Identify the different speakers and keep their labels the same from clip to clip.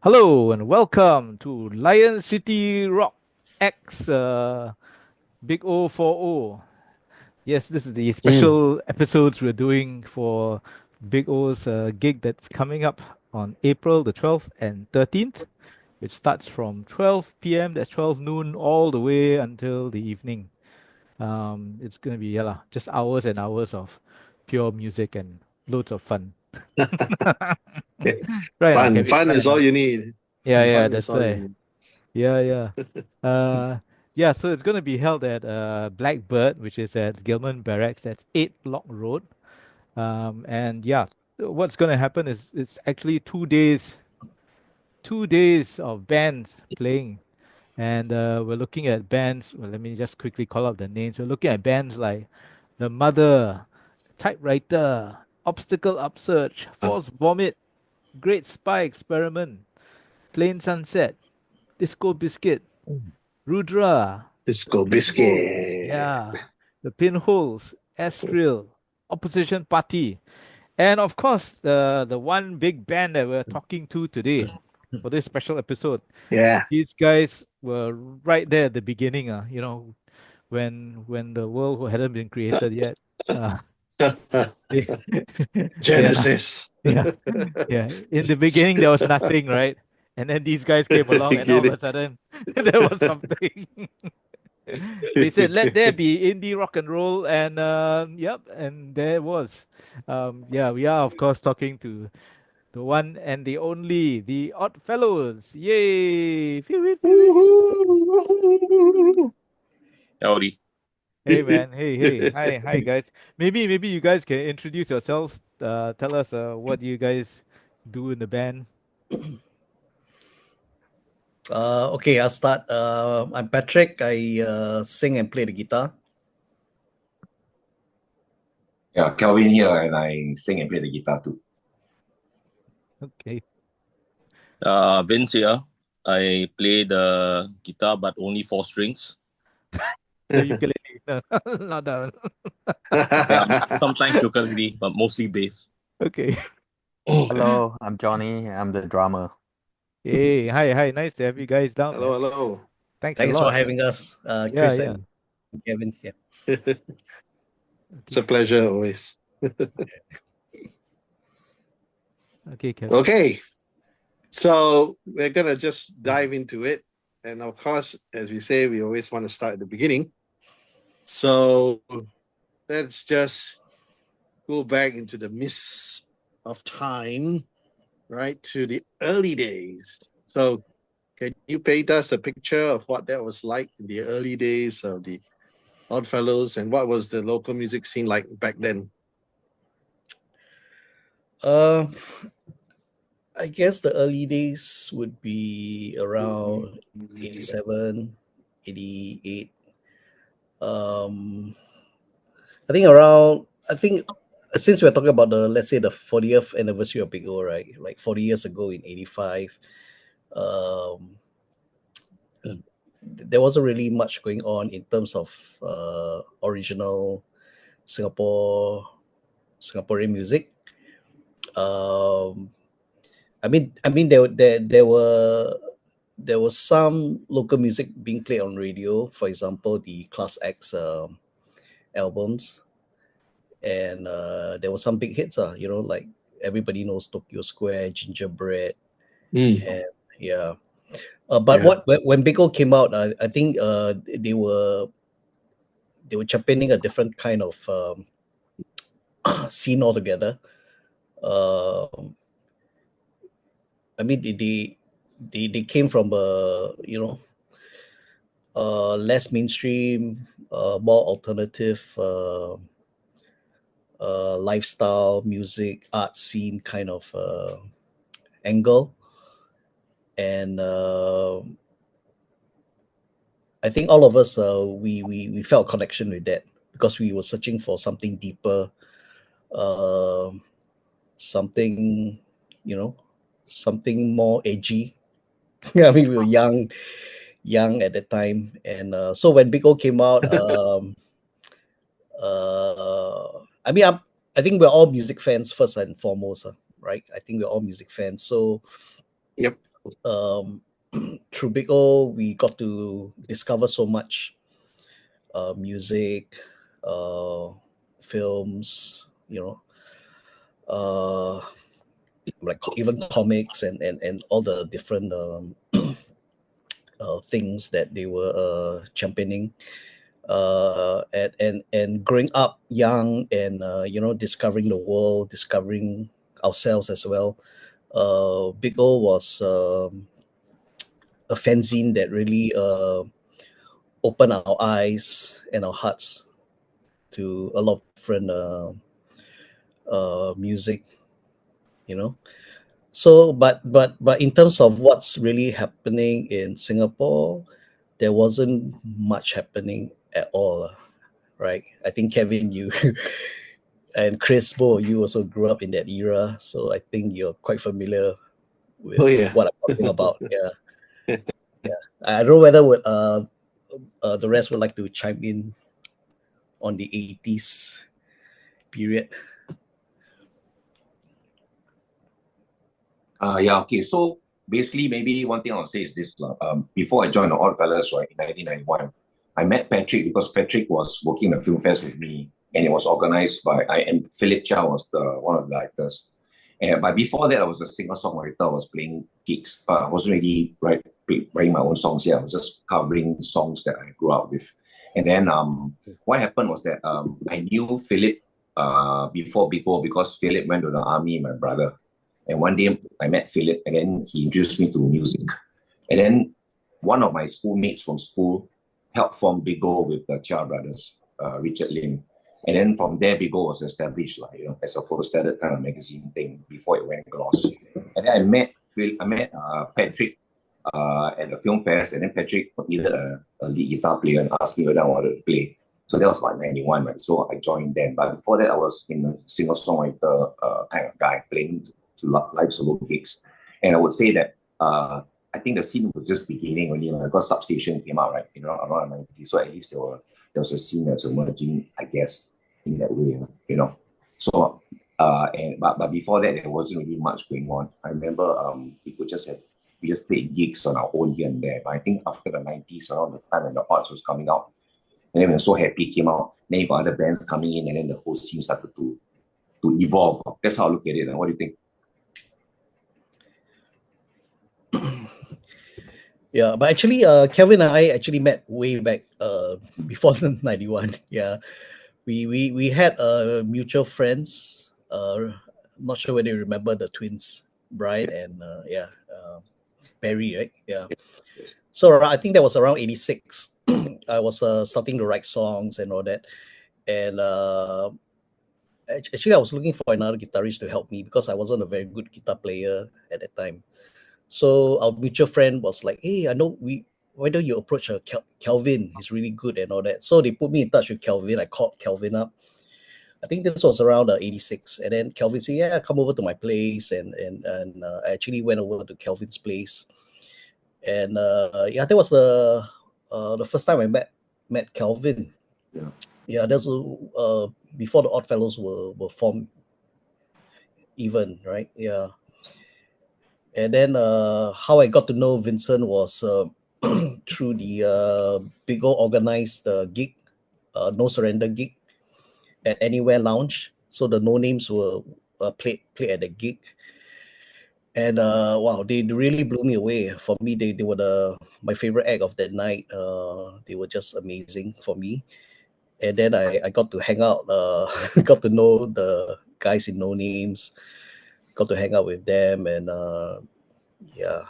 Speaker 1: Hello and welcome to Lion City Rock X Big O40. Yes, this is the
Speaker 2: Mm.
Speaker 1: special episodes we're doing for Big O's gig that's coming up on April the 12th and 13th, which starts from 12 p.m., that's 12 noon, all the way until the evening. It's going to be just hours and hours of pure music and loads of fun. Right,
Speaker 2: Fun.
Speaker 1: Kevin?
Speaker 2: Fun
Speaker 1: Right,
Speaker 2: is all you need.
Speaker 1: yeah,
Speaker 2: Fun is
Speaker 1: that's
Speaker 2: all you
Speaker 1: right.
Speaker 2: need.
Speaker 1: Yeah, yeah. Uh, yeah, so it's going to be held at Blackbird, which is at Gilman Barracks. That's 8 Lock Road. And yeah, what's going to happen is it's actually 2 days, 2 days of bands playing. And we're looking at bands. Well, let me just quickly call out the names. We're looking at bands like The Mother, Typewriter, Obstacle Upsurge,
Speaker 2: Uh,
Speaker 1: Force Vomit, Great Spy Experiment, Plain Sunset, Disco Biscuit, Rudra, the
Speaker 2: Disco
Speaker 1: Pinholes,
Speaker 2: biscuit.
Speaker 1: yeah, the Pinholes, Astral, Opposition Party, and of course the one big band that we're talking to today for this special episode.
Speaker 2: Yeah.
Speaker 1: These guys were right there at the beginning, when the world hadn't been created yet. Uh, they, yeah,
Speaker 2: Genesis.
Speaker 1: yeah, yeah. In the beginning, there was nothing, right? And then these guys came along, and all of
Speaker 2: Get
Speaker 1: a sudden, there was something. They said, "Let there
Speaker 2: it?
Speaker 1: be indie rock and roll," and yep, and there was. Yeah, we are of course talking to the one and the only, the Oddfellows. Yay! Phew, phew, phew.
Speaker 2: Woohoo!
Speaker 3: Howdy.
Speaker 1: Hey man, hey, hi guys. Maybe you guys can introduce yourselves. Tell us what you guys do in the band.
Speaker 4: Okay, I'll start. I'm Patrick. I sing and play the guitar.
Speaker 5: Yeah, Kelvin here, and I sing and play the guitar too.
Speaker 1: Okay.
Speaker 3: Vince here. I play the guitar, but only 4 strings.
Speaker 1: The ukulele. No, not that one.
Speaker 3: Sometimes ukulele, but mostly bass.
Speaker 1: Okay.
Speaker 6: Hello, I'm Johnny. I'm the drummer.
Speaker 1: Hey, hi. Nice to have you guys down, man.
Speaker 2: Hello.
Speaker 1: Thanks a
Speaker 4: Thanks for
Speaker 1: lot.
Speaker 4: having us,
Speaker 1: Yeah,
Speaker 4: Chris
Speaker 1: yeah.
Speaker 4: and Kevin. Yeah.
Speaker 2: It's a pleasure always.
Speaker 1: Okay, Kevin.
Speaker 2: Okay. So we're gonna just dive into it. And of course, as we say, we always want to start at the beginning. So let's just go back into the mist of time, right, to the early days. So can you paint us a picture of what that was like in the early days of the Oddfellows, and what was the local music scene like back then?
Speaker 4: Uh, I guess the early days would be around 87, 88. Um, I think since we're talking about let's say the 40th anniversary of Big O, right? Like 40 years ago in 85, um, there wasn't really much going on in terms of original Singaporean music. Um, there was some local music being played on radio. For example, the Class X albums, and there were some big hits. Like everybody knows Tokyo Square, Gingerbread, and yeah. But
Speaker 2: Yeah.
Speaker 4: when Big O came out, I think they were championing a different kind of scene altogether. Um, they came from less mainstream, more alternative lifestyle, music, art scene kind of angle, and I think all of us we felt connection with that because we were searching for something deeper, something you know, something more edgy. I mean, we were young at the time, and so when Big O came out, I mean, I think we're all music fans first and foremost, right? I think we're all music fans. So,
Speaker 2: Yep.
Speaker 4: through Big O, we got to discover so much music, films, uh, like even comics and all the different things that they were championing. And growing up young and discovering the world, discovering ourselves as well. Big O was a fanzine that really opened our eyes and our hearts to a lot of different music, you know. So, but in terms of what's really happening in Singapore, there wasn't much happening at all, right? I think Kevin, you and Chris, both of you also grew up in that era, so I think you're quite familiar with
Speaker 2: Oh yeah.
Speaker 4: what I'm talking about. Yeah, yeah. I don't know whether the rest would like to chime in on the 80s period.
Speaker 5: Yeah, okay. So basically, maybe one thing I'll say is this. Before I joined the Oddfellows, right, in 1991, I met Patrick because Patrick was working the film fest with me, and it was organized by and Philip Chow was one of the directors. But before that, I was a singer-songwriter. I was playing gigs. I wasn't really writing my own songs here. I was just covering songs that I grew up with. And then what happened was that I knew Philip before Biko because Philip went to the army, my brother. And one day I met Philip and then he introduced me to music. And then one of my schoolmates from school helped form Bigo with the Chia brothers, Richard Lim. And then from there, Bigo was established, as a photostated kind of magazine thing before it went gloss. And then I met Patrick at the film fest, and then Patrick needed a lead guitar player and asked me whether I wanted to play. So that was like 91, right? So I joined then. But before that, I was in a singer-songwriter kind of guy playing to live solo gigs. And I would say that I think the scene was just beginning when because Substation came out, right? Around 90. So at least there was a scene that's emerging, I guess, in that way, So but before that there wasn't really much going on. I remember we just played gigs on our own here and there. But I think after the 90s, around the time when the Odds was coming out, and then when So Happy came out, then you got other bands coming in, and then the whole scene started to evolve. That's how I look at it. And what do you think?
Speaker 4: Yeah, but actually, Kevin and I actually met way back before 91. Yeah, we had mutual friends. Not sure whether you remember the twins, Brian and Barry, right? Yeah. So I think that was around 86. I was starting to write songs and all that, and actually I was looking for another guitarist to help me because I wasn't a very good guitar player at that time. So our mutual friend was like, "Hey, I know why don't you approach Kelvin? He's really good and all that." So they put me in touch with Kelvin. I called Kelvin up. I think this was around 86, and then Kelvin said, "Yeah, come over to my place," and I actually went over to Kelvin's place, and that was the first time I met Kelvin. Yeah, that's before the Oddfellows were formed, even, right? Yeah. And then how I got to know Vincent was through the Big O organized gig, No Surrender gig at Anywhere Lounge. So the No Names were played at the gig. And wow, they really blew me away. For me, they were my favorite act of that night. They were just amazing for me. And then I got to hang out, got to know the guys in No Names, got to hang out with them, and yeah,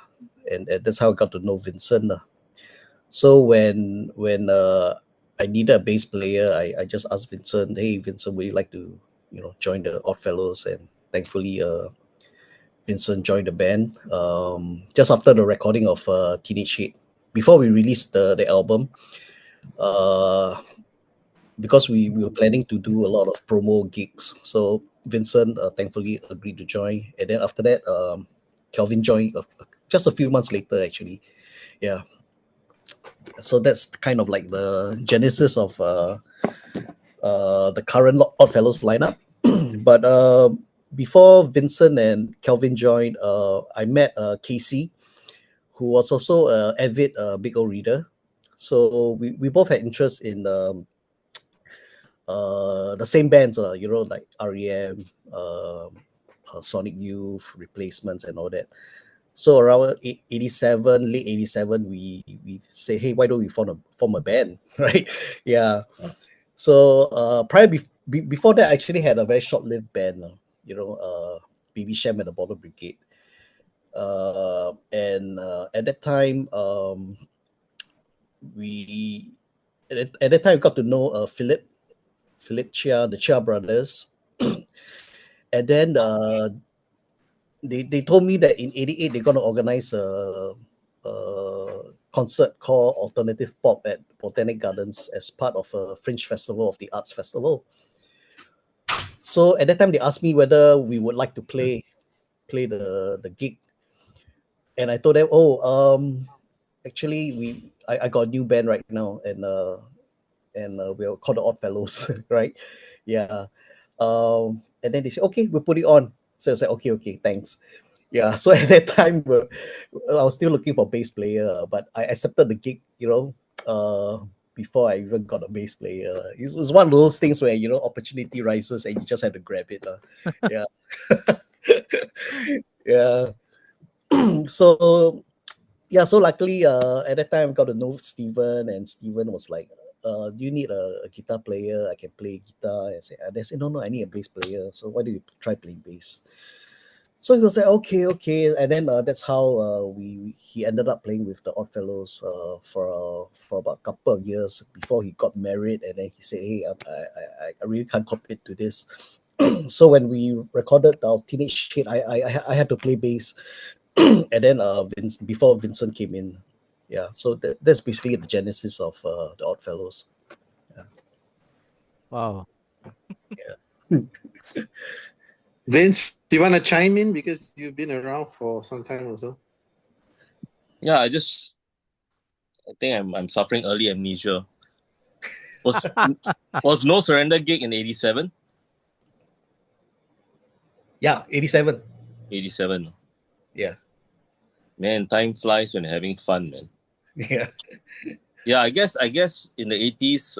Speaker 4: and that's how I got to know Vincent. So when I needed a bass player, I just asked Vincent, "Hey Vincent, would you like to join the Oddfellows?" And thankfully, Vincent joined the band just after the recording of Teenage Hate. Before we released the album, because we were planning to do a lot of promo gigs. So Vincent thankfully agreed to join, and then after that, Kelvin joined just a few months later, actually. Yeah. So that's kind of like the genesis of the current Oddfellows lineup. But before Vincent and Kelvin joined, I met Casey. who was also an avid Big O reader. So we both had interest in the same bands, like REM, Sonic Youth, Replacements, and all that. So around 87, late 87, we say, hey, why don't we form a band, right? Yeah. So before that, I actually had a very short-lived band, BB Sham and the Border Brigade. And at that time, we at that time got to know Philip Chia, the Chia brothers, and then they told me that in '88 they're gonna organize a concert called Alternative Pop at Botanic Gardens as part of a Fringe Festival of the Arts Festival. So at that time they asked me whether we would like to play the gig, and I told them, actually I got a new band right now, and we're called the Oddfellows, right? Yeah. And then they said, okay, we'll put it on. So I was like, okay, thanks. Yeah. So at that time, I was still looking for bass player, but I accepted the gig, before I even got a bass player. It was one of those things where, opportunity rises and you just have to grab it. Yeah. Yeah. So so luckily at that time I got to know Steven, and Steven was like, do you need a guitar player? I can play guitar. And they said, no, I need a bass player. So why don't you try playing bass? So he was like, okay. And then that's how he ended up playing with the Oddfellows for about a couple of years before he got married. And then he said, hey, I really can't commit to this. So when we recorded our Teenage Hit, I had to play bass. And then before Vincent came in. Yeah, so that's basically the genesis of the Oddfellows.
Speaker 1: Wow.
Speaker 4: Yeah.
Speaker 2: Vince, do you want to chime in because you've been around for some time also?
Speaker 3: Yeah, I think I'm suffering early amnesia. Was No Surrender gig in 87?
Speaker 4: Yeah, 87.
Speaker 3: 87.
Speaker 4: Yeah.
Speaker 3: Man, time flies when you're having fun, man.
Speaker 4: Yeah.
Speaker 3: Yeah, I guess in the 80s,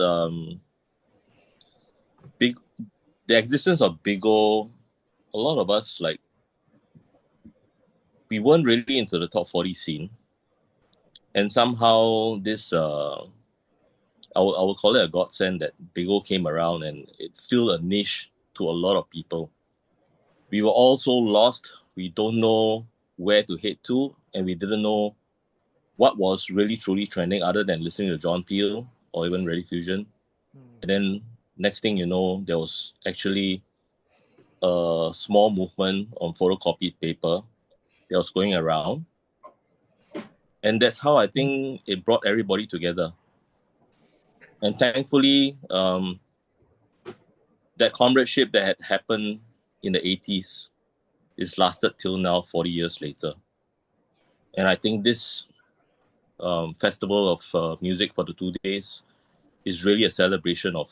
Speaker 3: the existence of Bigo, a lot of us, like, we weren't really into the top 40 scene. And somehow this, I would call it a godsend that Bigo came around and it filled a niche to a lot of people. We were all so lost. We don't know where to head to, and we didn't know what was really truly trending other than listening to John Peel or even Ready Fusion. And then next thing you know, there was actually a small movement on photocopied paper that was going around. And that's how I think it brought everybody together. And thankfully, that comradeship that had happened in the 80s is lasted till now, 40 years later. And I think this festival of music for the 2 days is really a celebration of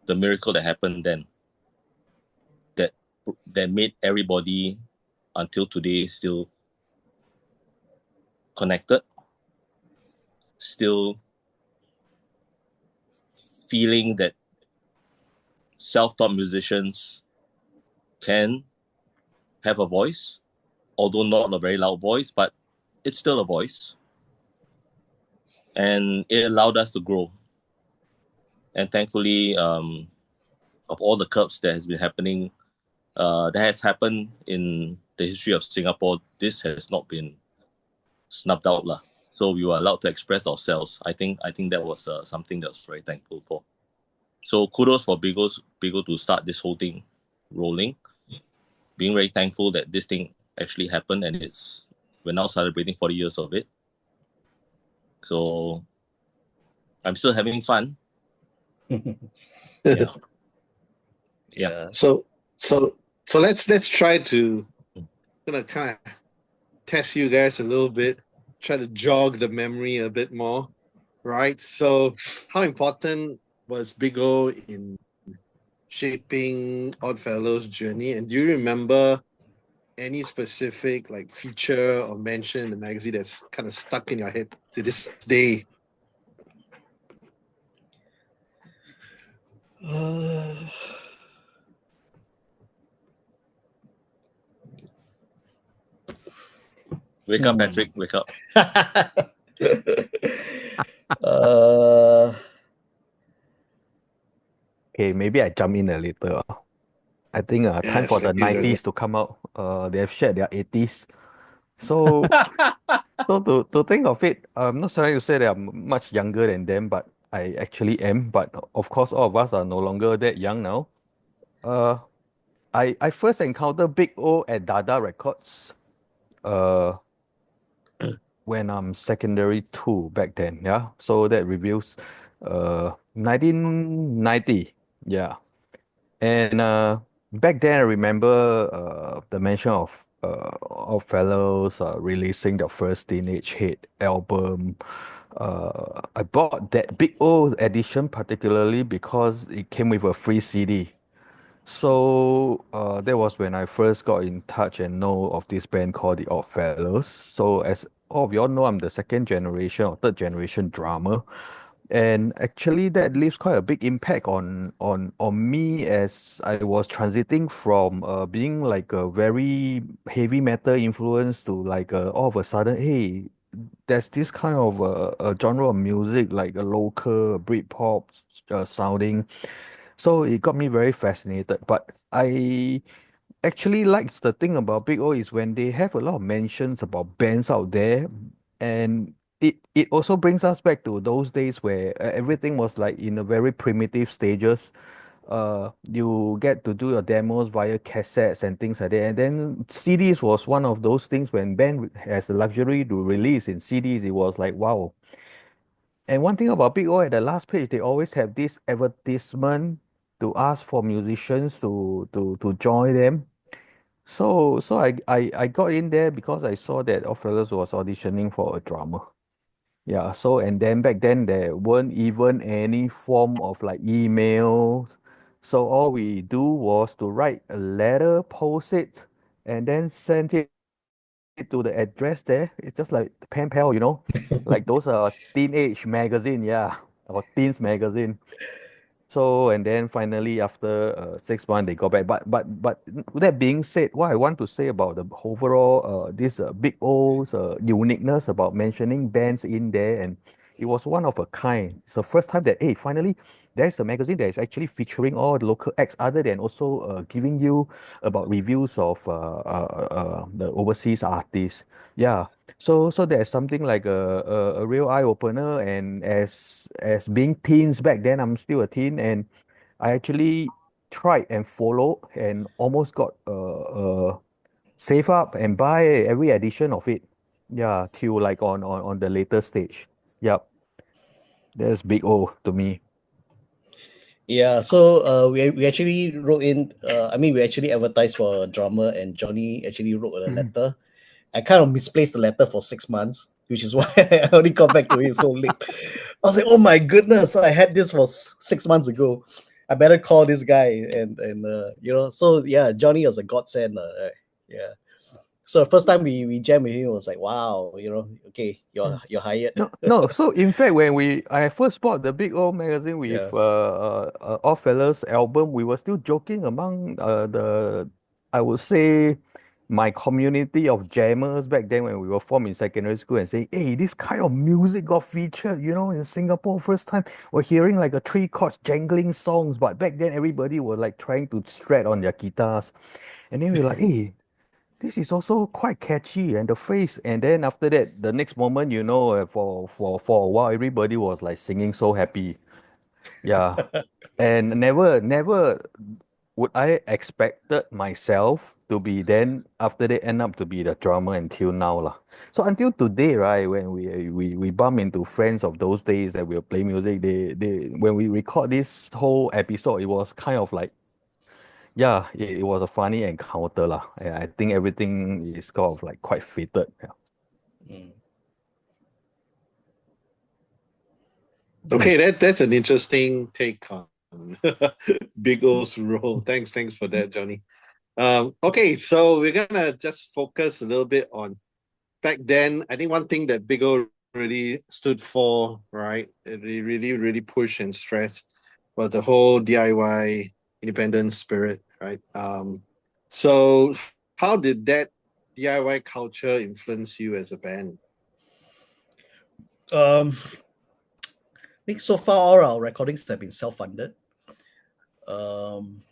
Speaker 3: the miracle that happened then, that made everybody until today still connected, still feeling that self-taught musicians can have a voice, although not a very loud voice, but it's still a voice. And it allowed us to grow. And thankfully, of all the curbs that has been happening, that has happened in the history of Singapore, this has not been snubbed out lah. So we were allowed to express ourselves. I think that was something that I was very thankful for. So kudos for Bigo to start this whole thing rolling. Being very thankful that this thing actually happened, and we're now celebrating 40 years of it. So I'm still having fun. Yeah.
Speaker 4: Yeah.
Speaker 2: So let's try to kind of test you guys a little bit, try to jog the memory a bit more, right? So how important was Bigo in shaping Oddfellows' journey? And do you remember any specific like feature or mention in the magazine that's kind of stuck in your head to this day?
Speaker 3: Wake up, Patrick. Wake up.
Speaker 4: uh,
Speaker 6: Okay, maybe I jump in a little. I think time
Speaker 2: Yes,
Speaker 6: for the
Speaker 2: thank you, Johnny.
Speaker 6: 90s to come out. They have shared their 80s. So to think of it, I'm not trying to say that I'm much younger than them, but I actually am. But of course, all of us are no longer that young now. Uh, I first encountered Big O at Dada Records. When I'm secondary 2 back then, yeah. So that reveals 1990, yeah. And back then I remember the mention of Oddfellows releasing their first Teenage Hit album. I bought that Big O edition particularly because it came with a free CD. So that was when I first got in touch and know of this band called the Oddfellows. So as all of you all know, I'm the second generation or third generation drummer. And actually that leaves quite a big impact on me as I was transiting from being like a very heavy metal influence to like all of a sudden, hey, there's this kind of a genre of music like a local Britpop sounding, so it got me very fascinated. But I actually likes the thing about Big O is when they have a lot of mentions about bands out there, and it also brings us back to those days where everything was like in a very primitive stages. You get to do your demos via cassettes and things like that, and then CDs was one of those things when band has the luxury to release in CDs. It was like wow. And one thing about Big O at the last page, they always have this advertisement to ask for musicians to join them. So I got in there because I saw that Oddfellows was auditioning for a drummer. Yeah, so and then back then there weren't even any form of like emails. So all we do was to write a letter, post it, and then send it to the address there. It's just like the pen pal, like those teenage magazine, yeah, or teens magazine. So and then finally after 6 months they got back. But that being said, what I want to say about the overall this Big O's uniqueness about mentioning bands in there, and it was one of a kind. It's the first time that hey finally there's a magazine that is actually featuring all the local acts other than also giving you about reviews of the overseas artists. Yeah. So there's something like a real eye opener, and as being teens back then, I'm still a teen, and I actually tried and followed and almost got save up and buy every edition of it. Yeah, till like on the later stage. Yep, that's big O to me.
Speaker 4: Yeah, so we actually wrote in. I mean, we actually advertised for a drummer, and Johnny actually wrote a letter. I kind of misplaced the letter for 6 months, which is why I only got back to him so late. I was like, oh my goodness, I had this for 6 months ago. I better call this guy, and So yeah, Johnny was a godsend. Right? Yeah. So the first time we jammed with him, it was like, wow, okay, you're hired.
Speaker 6: No. So in fact, when I first bought the Big O magazine with
Speaker 4: Yeah.
Speaker 6: Oddfellows album, we were still joking among I would say, my community of jammers back then when we were formed in secondary school and saying, hey, this kind of music got featured, in Singapore. First time we're hearing like a three chords jangling songs, but back then everybody was like trying to shred on their guitars, and then we were like, hey, this is also quite catchy and the phrase, and then after that the next moment for a while everybody was like singing so happy. Yeah. And never would I expected myself to be then after they end up to be the drummer until now lah. So until today, right, when we bump into friends of those days that we'll play music, they when we record this whole episode, it was kind of like, yeah, it was a funny encounter lah. I think everything is kind of like quite fitted. Yeah.
Speaker 4: Mm.
Speaker 2: Okay, that's an interesting take on Big O's role. Thanks for that, Johnny. Okay, so we're gonna just focus a little bit on back then. I think one thing that Big O really stood for, right? It really pushed and stressed was the whole DIY independent spirit, right? So how did that DIY culture influence you as a band?
Speaker 4: I think so far all our recordings have been self-funded. Um,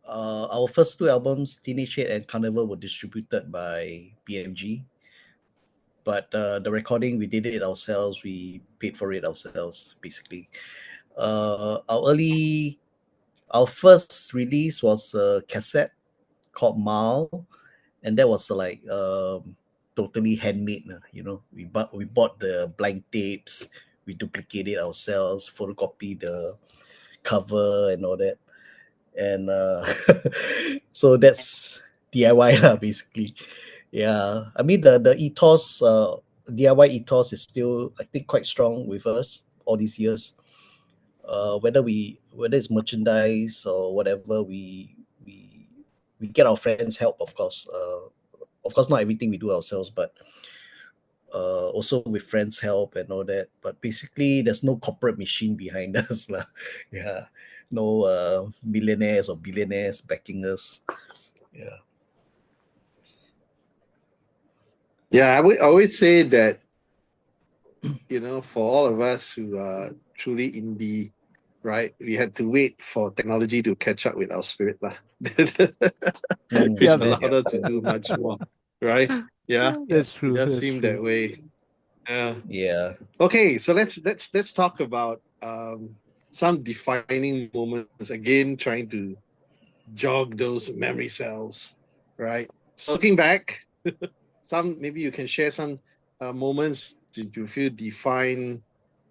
Speaker 4: our first two albums, Teenage Hate and Carnival, were distributed by BMG. But the recording, we did it ourselves. We paid for it ourselves, basically. Our first release was a cassette called Mal, and that was totally handmade. We bought the blank tapes, we duplicated ourselves, photocopy the cover and all that, and so that's DIY lah, basically. Yeah, I mean the ethos, DIY ethos is still, I think, quite strong with us all these years. Whether it's merchandise or whatever, we get our friends' help, of course. Of course, not everything we do ourselves, but also with friends' help and all that. But basically, there's no corporate machine behind us, lah. Yeah, no millionaires or billionaires backing us. Yeah.
Speaker 2: Yeah, I would always say that, for all of us who are truly indie, right, we had to wait for technology to catch up with our spirit, lah. Which
Speaker 1: Yeah,
Speaker 2: allowed us to do much more, right? Yeah,
Speaker 1: that's
Speaker 2: it
Speaker 1: true.
Speaker 2: does
Speaker 1: That's
Speaker 2: seem
Speaker 1: true.
Speaker 2: that way. Yeah.
Speaker 4: Yeah.
Speaker 2: Okay, so let's talk about some defining moments again, trying to jog those memory cells, right? So looking back, maybe you can share some moments that you feel define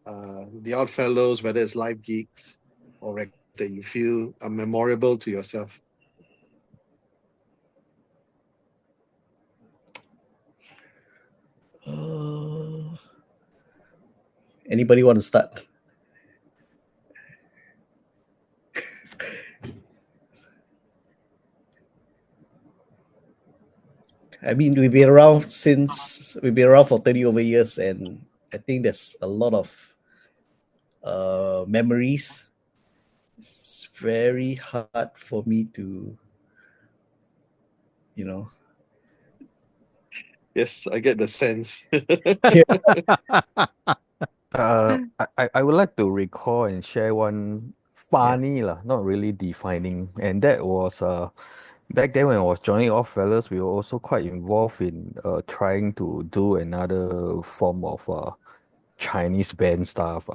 Speaker 2: the Oddfellows, whether it's live gigs or that you feel are memorable to yourself.
Speaker 4: Anybody want to start? I mean, we've been around for 30 over years, and I think there's a lot of memories. It's very hard for me to, you know.
Speaker 2: Yes, I get the sense.
Speaker 6: I would like to recall and share one funny lah, not really defining, and that was back then when I was joining Oddfellows, we were also quite involved in trying to do another form of Chinese band stuff.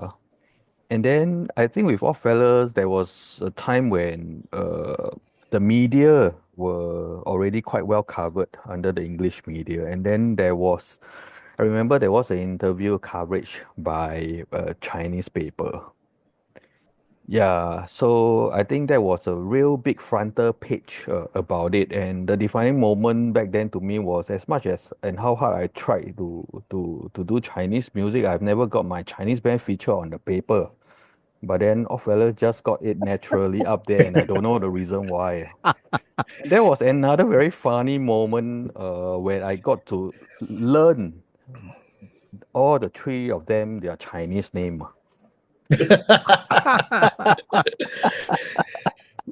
Speaker 6: And then I think with Oddfellows, there was a time when the media were already quite well covered under the English media, and then I remember there was an interview coverage by a Chinese paper. Yeah, so I think that was a real big frontal page about it, and the defining moment back then to me was as much as and how hard I tried to do Chinese music, I've never got my Chinese band feature on the paper. But then Oddfellows just got it naturally up there, and I don't know the reason why. There was another very funny moment when I got to learn all the three of them their Chinese name.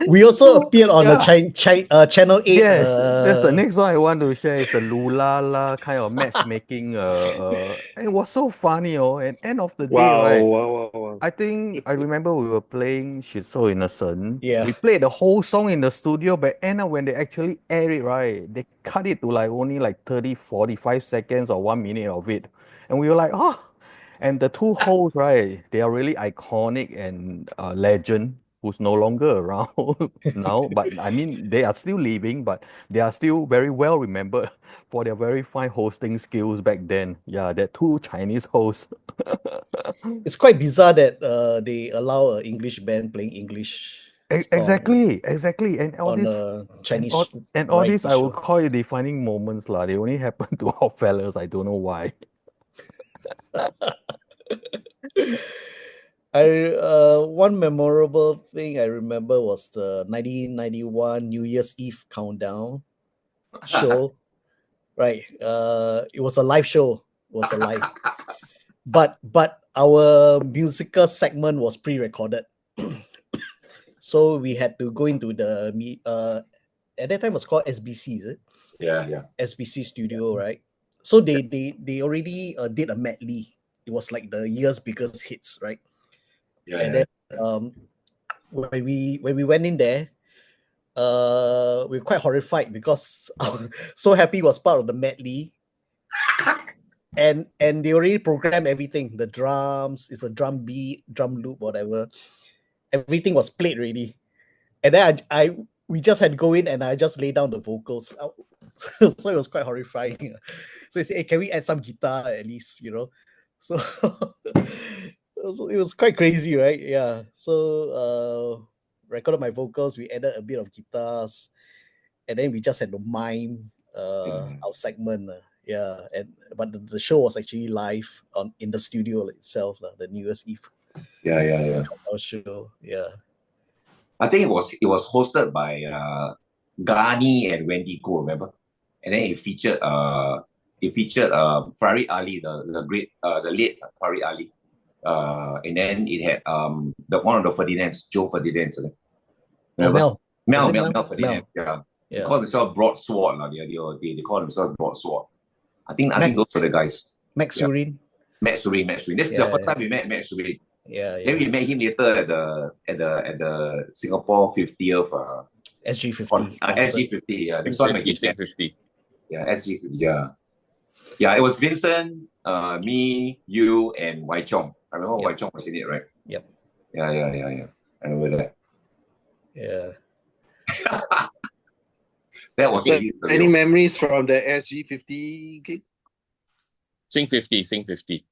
Speaker 4: We also appeared on the
Speaker 6: Yeah.
Speaker 4: Channel 8.
Speaker 6: Yes, that's the next one I want to share is the Lula La kind of matchmaking. It was so funny, and end of the day,
Speaker 2: Wow,
Speaker 6: right?
Speaker 2: wow, wow, wow.
Speaker 6: I think I remember we were playing She's So Innocent.
Speaker 4: Yeah.
Speaker 6: We played the whole song in the studio, but end up when they actually air it, right, they cut it to like only like 30, 45 seconds or 1 minute of it. And we were like, oh. And the two hosts, right, they are really iconic and legend who's no longer around now. But I mean, they are still living, but they are still very well remembered for their very fine hosting skills back then. Yeah, that two Chinese hosts.
Speaker 4: It's quite bizarre that they allow an English band playing English song
Speaker 6: Exactly. And all
Speaker 4: on
Speaker 6: this
Speaker 4: a
Speaker 6: and
Speaker 4: Chinese
Speaker 6: all this
Speaker 4: variety
Speaker 6: I will
Speaker 4: show.
Speaker 6: call it defining moments lah. They only happen to Oddfellows. I don't know why.
Speaker 4: One memorable thing I remember was the 1991 New Year's Eve countdown show. Right. It was a live show. It was a live. But our musical segment was pre-recorded. So we had to go into the at that time it was called SBC, is it?
Speaker 5: Yeah.
Speaker 4: SBC studio, right? So they already did a medley. It was like the year's biggest hits, right? And then when we went in there, we were quite horrified because So Happy was part of the medley. And they already programmed everything. The drums, it's a drum beat, drum loop, whatever. Everything was played already. And then we just had to go in and I just lay down the vocals. So it was quite horrifying. So he said, hey, can we add some guitar at least, you know? So it was quite crazy, right? Yeah. So recorded my vocals, we added a bit of guitars, and then we just had to mime our segment. But the show was actually live in the studio itself, the New Year's Eve.
Speaker 5: Yeah.
Speaker 4: Our show, yeah.
Speaker 5: I think it was hosted by Ghani and Wendy Ko, remember? And then it featured Farid Ali, the great the late Farid Ali. And then it had the one of the Ferdinands, Joe Ferdinand. Remember? Mel Ferdinand. Yeah. They call themselves Broadsword. They call themselves Broadsword. I think those are the guys.
Speaker 4: Max Surin.
Speaker 5: Max Surin. This is the first time we met Max Surin.
Speaker 4: Yeah.
Speaker 5: Then we met him later at the Singapore 50th
Speaker 4: SG50.
Speaker 5: SG50. Yeah, this one
Speaker 3: SG50.
Speaker 5: Yeah, SG50. Yeah. It was Vincent, me, you, and Wai Chong. I remember Wai Chong was in it, right?
Speaker 4: Yep.
Speaker 5: Yeah. I remember that.
Speaker 4: Yeah.
Speaker 5: That was
Speaker 2: any memories from the SG50 gig?
Speaker 3: Sing 50.
Speaker 5: Sing 50.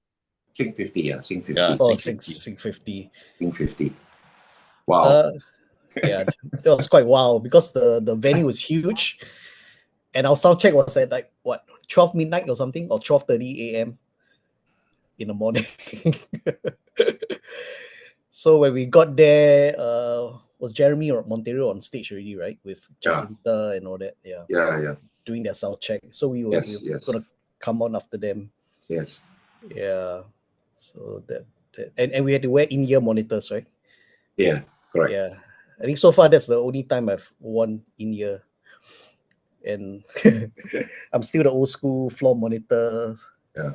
Speaker 3: Yeah,
Speaker 4: Sing 50.
Speaker 5: Sing 50. Wow.
Speaker 4: Yeah, that was quite wild because the venue was huge, and our sound check was at like 12 midnight or something, or 12:30 a.m. in the morning. So when we got there, was Jeremy or Montero on stage already, right? With Jacinta and all that.
Speaker 5: Yeah.
Speaker 4: Doing their sound check. So we were gonna come on after them.
Speaker 5: Yes.
Speaker 4: Yeah. So that and we had to wear in-ear monitors, right?
Speaker 5: Yeah, correct.
Speaker 4: Yeah. I think so far that's the only time I've worn in-ear. And I'm still the old school floor monitors.
Speaker 5: Yeah.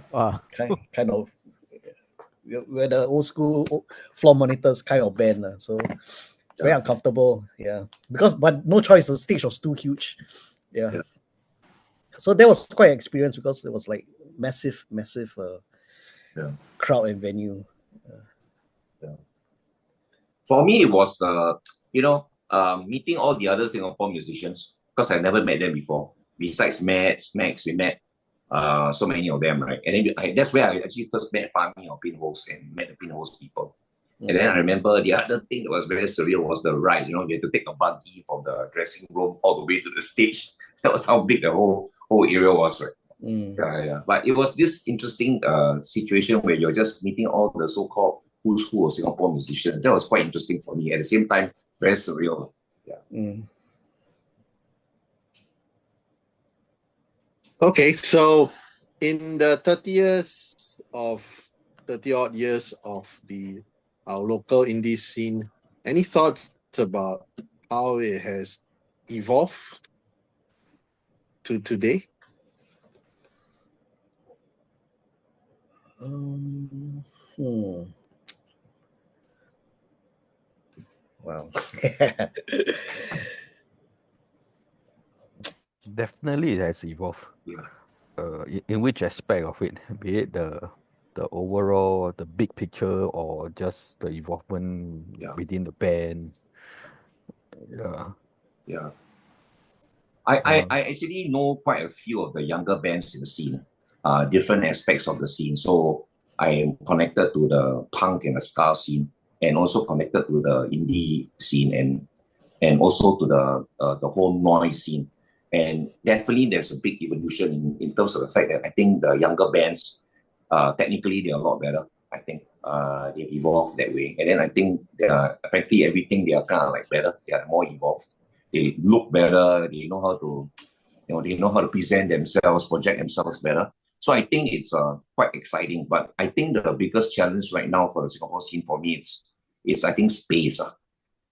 Speaker 4: Kind of. We're the old school floor monitors kind of band. So very uncomfortable. Yeah. But no choice, the stage was too huge. Yeah. So that was quite an experience because it was like massive crowd and venue.
Speaker 5: For me, it was meeting all the other Singapore musicians because I never met them before. Besides Max, we met so many of them, right? And then that's where I actually first met Fahmi or Pinholes and met the Pinholes people. And then I remember the other thing that was very surreal was the ride. You had to take a buggy from the dressing room all the way to the stage. That was how big the whole area was, right? Yeah. But it was this interesting situation where you're just meeting all the so-called who's who of Singapore musicians. That was quite interesting for me. At the same time, very surreal. Yeah.
Speaker 2: Okay, so in the 30 odd years of our local indie scene, any thoughts about how it has evolved to today?
Speaker 4: Wow.
Speaker 6: Definitely it has evolved. In which aspect of it? Be it the overall, the big picture, or just the involvement within the band.
Speaker 5: Yeah. I actually know quite a few of the younger bands in the scene, different aspects of the scene. So I am connected to the punk and the ska scene, and also connected to the indie scene, and also to the whole noise scene. And definitely there's a big evolution in terms of the fact that I think the younger bands, technically they're a lot better, I think. they've evolved that way. And then I think, frankly, everything they are kind of like better. They are more evolved. They look better. They know how to, they know how to present themselves, project themselves better. So I think it's quite exciting. But I think the biggest challenge right now for the Singapore scene for me is I think space.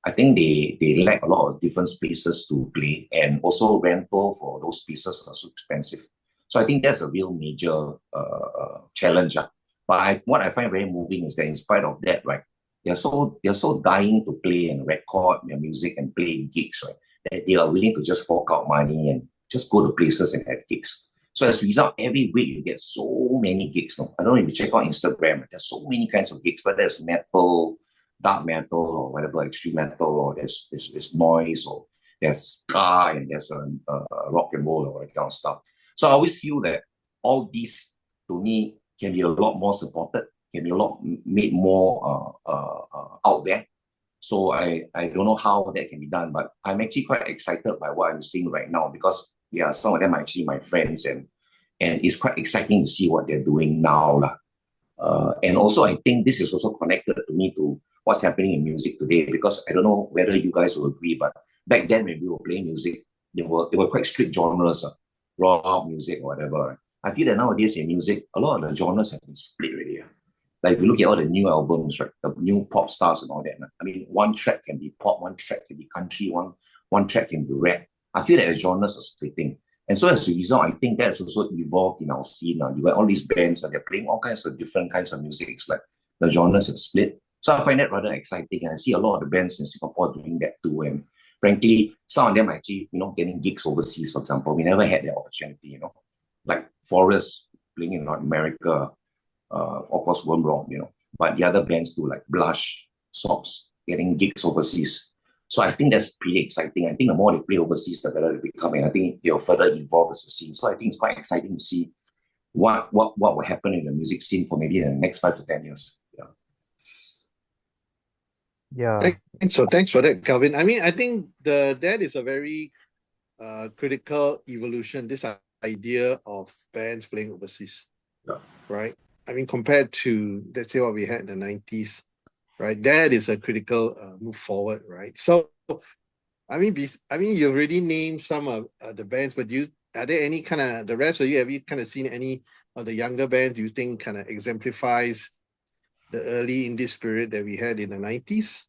Speaker 5: I think they lack a lot of different spaces to play, and also rental for those spaces are so expensive. So I think that's a real major challenge. But what I find very moving is that in spite of that, right, they're so dying to play and record their music and play gigs, right, that they are willing to just fork out money and just go to places and have gigs. So as a result, every week you get so many gigs. No? I don't know if you check out Instagram, there's so many kinds of gigs, whether it's metal, dark metal, or whatever, extreme metal, or there's noise, or there's ska, and there's rock and roll, or that kind of stuff. So I always feel that all these, to me, can be a lot more supported, can be a lot made more out there. So I don't know how that can be done, but I'm actually quite excited by what I'm seeing right now, because yeah, some of them are actually my friends, and it's quite exciting to see what they're doing now. And also, I think this is also connected to me to what's happening in music today, because I don't know whether you guys will agree, but back then when we were playing music, they were quite strict genres, rock music or whatever. I feel that nowadays in music, a lot of the genres have been split already. Like if you look at all the new albums, right, the new pop stars and all that. I mean, one track can be pop, one track can be country, one track can be rap. I feel that the genres are splitting. And so as a result, I think that's also evolved in our scene now. You got all these bands and they're playing all kinds of different kinds of music. It's like the genres have split. So I find that rather exciting. And I see a lot of the bands in Singapore doing that too. And frankly, some of them are actually, getting gigs overseas, for example. We never had that opportunity, like Forest playing in North America, of course, Wormrock, but the other bands too, like Blush, Sobs, getting gigs overseas. So I think that's pretty exciting. I think the more they play overseas, the better they become, and I think they'll further evolve as a scene. So I think it's quite exciting to see what will happen in the music scene for maybe the next 5 to 10 years.
Speaker 6: Yeah.
Speaker 2: Thanks for that, Calvin. I mean, I think that is a very critical evolution, this idea of bands playing overseas.
Speaker 5: Yeah.
Speaker 2: Right? I mean, compared to, let's say, what we had in the 90s, right? That is a critical move forward, right? So, I mean, you already named some of the bands, but are there any kind of, the rest of you, have you kind of seen any of the younger bands you think kind of exemplifies the early indie spirit that we had in the 90s?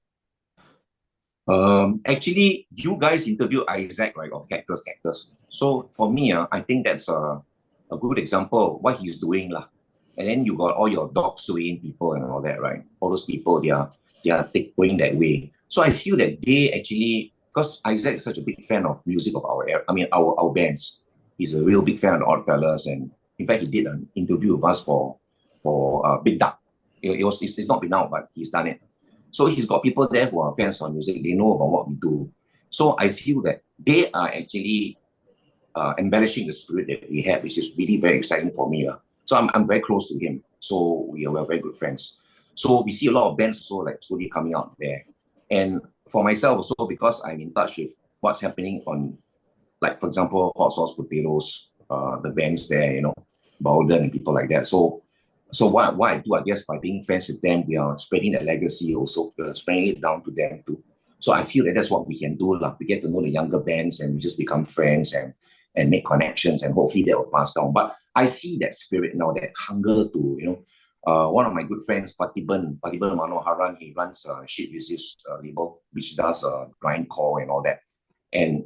Speaker 5: Actually, you guys interviewed Isaac, right, of Cactus. So for me, I think that's a good example of what he's doing. And then you got all your dog swaying people and all that, right? All those people, they are going that way. So I feel that they actually, because Isaac is such a big fan of music of our bands. He's a real big fan of the Oddfellows, and in fact, he did an interview with us for Big Duck. It's not been out, but he's done it. So he's got people there who are fans of music. They know about what we do. So I feel that they are actually embellishing the spirit that we have, which is really very exciting for me. So I'm very close to him. So we are very good friends. So we see a lot of bands also like slowly coming out there. And for myself also, because I'm in touch with what's happening on, like, for example, Hot Sauce Potatoes, the bands there, Bowden and people like that. So what I do, I guess, by being friends with them, we are spreading the legacy also, spreading it down to them too. So I feel that that's what we can do. We get to know the younger bands and we just become friends and make connections, and hopefully that will pass down. But I see that spirit now, that hunger to, one of my good friends, Patiban Manoharan, he runs Shit Resist label, which does grindcore and all that. And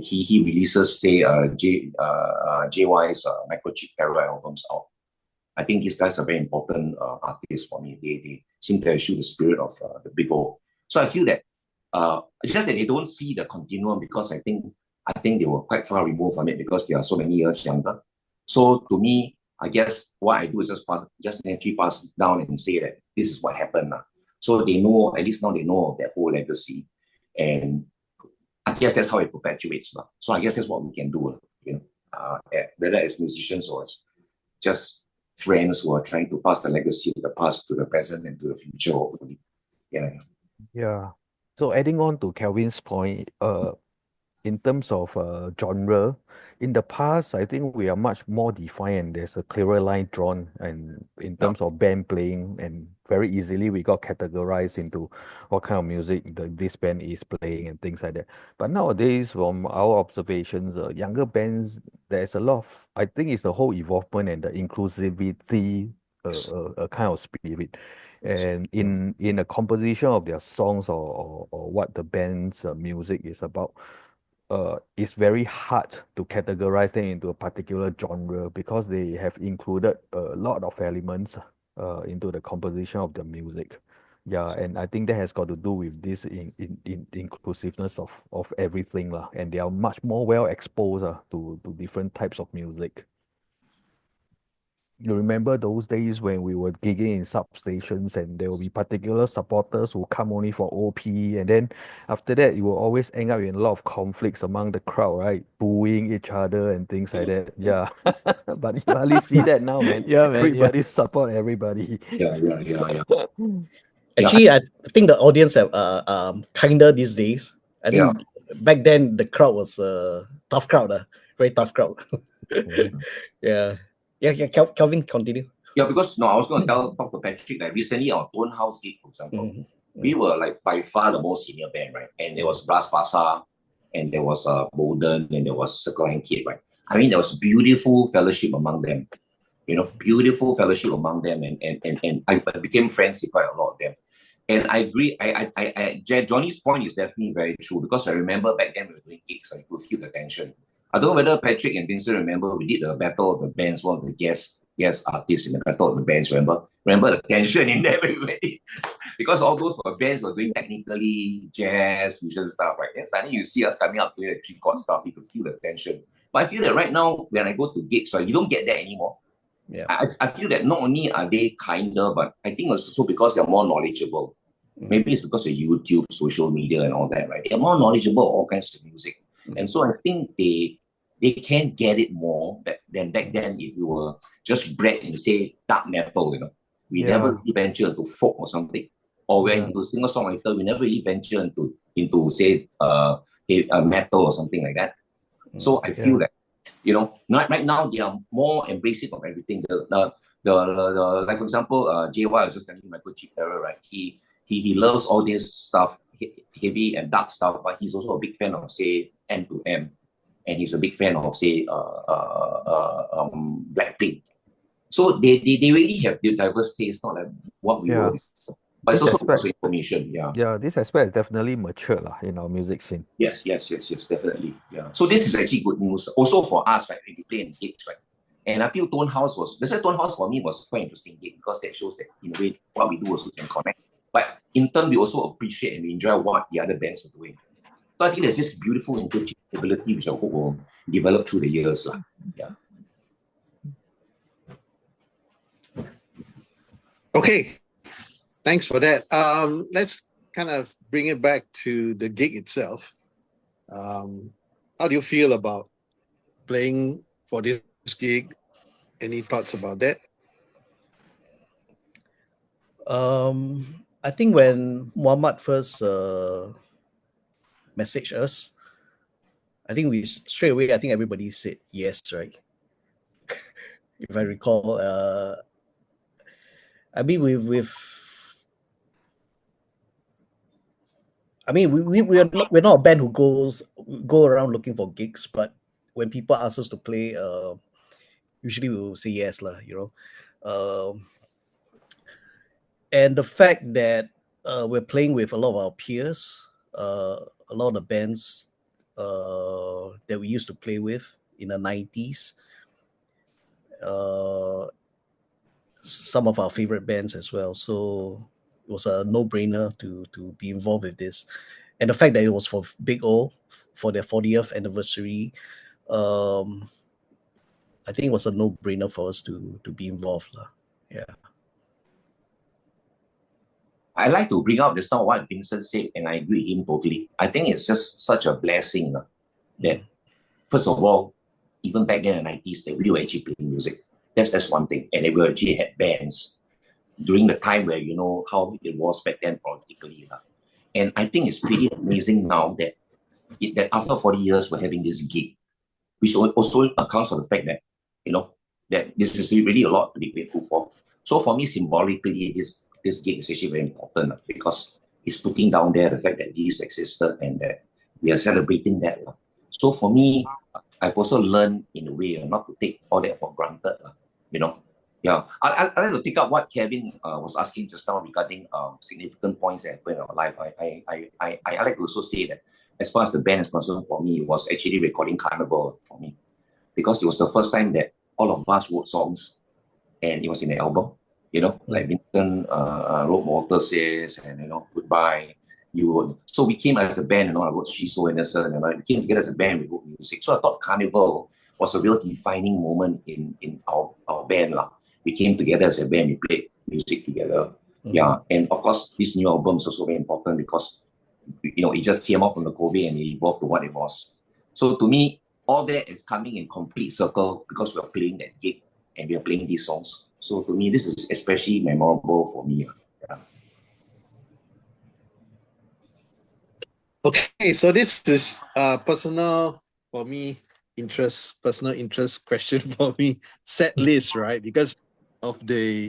Speaker 5: he releases, say, JY's Microchip Era albums out. I think these guys are very important artists for me. They seem to shoot the spirit of the big O. So I feel that it's just that they don't see the continuum, because I think they were quite far removed from it because they are so many years younger. So to me, I guess what I do is just naturally pass it down and say that this is what happened. So they know, at least now they know of that whole legacy. And I guess that's how it perpetuates. So I guess that's what we can do, whether as musicians or as just friends who are trying to pass the legacy of the past to the present and to the future, hopefully.
Speaker 6: Yeah. So adding on to Kelvin's point, in terms of genre, in the past, I think we are much more defined and there's a clearer line drawn and in
Speaker 5: Yeah.
Speaker 6: terms of band playing and very easily we got categorized into what kind of music this band is playing and things like that. But nowadays, from our observations, younger bands, there's a lot of, I think it's the whole evolvement and the inclusivity kind of spirit. And in a composition of their songs or what the band's music is about, it's very hard to categorize them into a particular genre because they have included a lot of elements into the composition of the music. Yeah, and I think that has got to do with this in inclusiveness of everything lah. And they are much more well exposed to different types of music. You remember those days when we were gigging in substations and there will be particular supporters who come only for OP, and then after that you will always end up in a lot of conflicts among the crowd, right? Booing each other and things like that. Yeah. But you hardly see that now, man.
Speaker 1: Yeah, man. Yeah.
Speaker 6: Everybody support everybody.
Speaker 5: Yeah.
Speaker 4: Actually, I think the audience have kinder these days. I
Speaker 5: Yeah.
Speaker 4: think back then the crowd was a tough crowd, very tough crowd.
Speaker 6: Mhm.
Speaker 4: Yeah. Calvin, continue.
Speaker 5: Yeah, because no, I was going to talk to Patrick that recently our Tone House gig, for example,
Speaker 4: Mhm.
Speaker 5: we were like by far the most senior band, right? And there was Brass Pasar, and there was Bolden, and there was Circle and Kid, right? I mean, there was beautiful fellowship among them, beautiful fellowship among them, and I became friends with quite a lot of them. And I agree. Johnny's point is definitely very true because I remember back then we were doing gigs, I could feel the tension. I don't know whether Patrick and Vincent remember we did the Battle of the Bands, one of the guest artists in the Battle of the Bands. Remember the tension in there because all those bands were doing technically jazz fusion stuff, right? And suddenly you see us coming up doing the three chord stuff, you could feel the tension. But I feel that right now when I go to gigs, right, you don't get that anymore.
Speaker 4: Yeah.
Speaker 5: I feel that not only are they kinder, but I think it's also because they're more knowledgeable. Maybe it's because of YouTube, social media, and all that, right? They're more knowledgeable of all kinds of music. And so I think they can get it more than back then if you were just bred in, say, dark metal, We never really venture into folk or something. Or we're into singer-songwriter, we never really venture into say, metal or something like that. So I feel that, right now they are more embracing of everything. Like for example, JY was just telling Michael Chip Terror, right? He loves all this stuff, heavy and dark stuff, but he's also a big fan of, say, M2M, and he's a big fan of, say, Blackpink. So they really have the diverse taste, not like what we were. But it's also because of information,
Speaker 6: Yeah, this aspect is definitely matured in our music scene.
Speaker 5: Yes, definitely. Yeah. So this is actually good news. Also for us, right, when we play in gigs, right? And I feel Tone House for me was quite interesting gig because that shows that in a way what we do also can connect. But in turn, we also appreciate and we enjoy what the other bands are doing. So I think there's this beautiful interchangeability which I hope will develop through the years. Yeah.
Speaker 2: Okay. Thanks for that. Let's kind of bring it back to the gig itself. How do you feel about playing for this gig? Any thoughts about that?
Speaker 4: I think when Muhammad first messaged us, I think we straight away, I think everybody said yes, right? If I recall, I mean, we're not a band who go around looking for gigs, but when people ask us to play, usually we will say yes, lah. And the fact that we're playing with a lot of our peers, a lot of the bands that we used to play with in the 90s, some of our favorite bands as well. So it was a no-brainer to be involved with this. And the fact that it was for Big O, for their 40th anniversary, I think it was a no-brainer for us to be involved. Yeah.
Speaker 5: I like to bring up just now what Vincent said, and I agree with him totally. I think it's just such a blessing that, first of all, even back then in the 90s, that we were actually playing music. That's one thing. And we actually had bands during the time where, how it was back then politically. And I think it's pretty amazing now that that after 40 years we're having this gig, which also accounts for the fact that, that this is really a lot to be grateful for. So for me, symbolically, this gig is actually very important because it's putting down there the fact that this existed and that we are celebrating that. So for me, I've also learned in a way not to take all that for granted. Yeah, I like to pick up what Kevin was asking just now regarding significant points that happened in our life. I like to also say that as far as the band is concerned, for me, it was actually recording Carnival for me because it was the first time that all of us wrote songs and it was in the album. Like Vincent wrote Walter Says and Goodbye. So we came as a band, I wrote She's So Innocent, and we came together as a band, we wrote music. So I thought Carnival was a real defining moment in our band. We came together as a band, we played music together. Yeah, and of course, this new album is also very important because it just came out from the COVID and it evolved to what it was. So to me, all that is coming in complete circle because we're playing that gig and we're playing these songs. So to me, this is especially memorable for me. Yeah.
Speaker 2: Okay, so this is personal for me personal interest question for me, set list, right? Because of the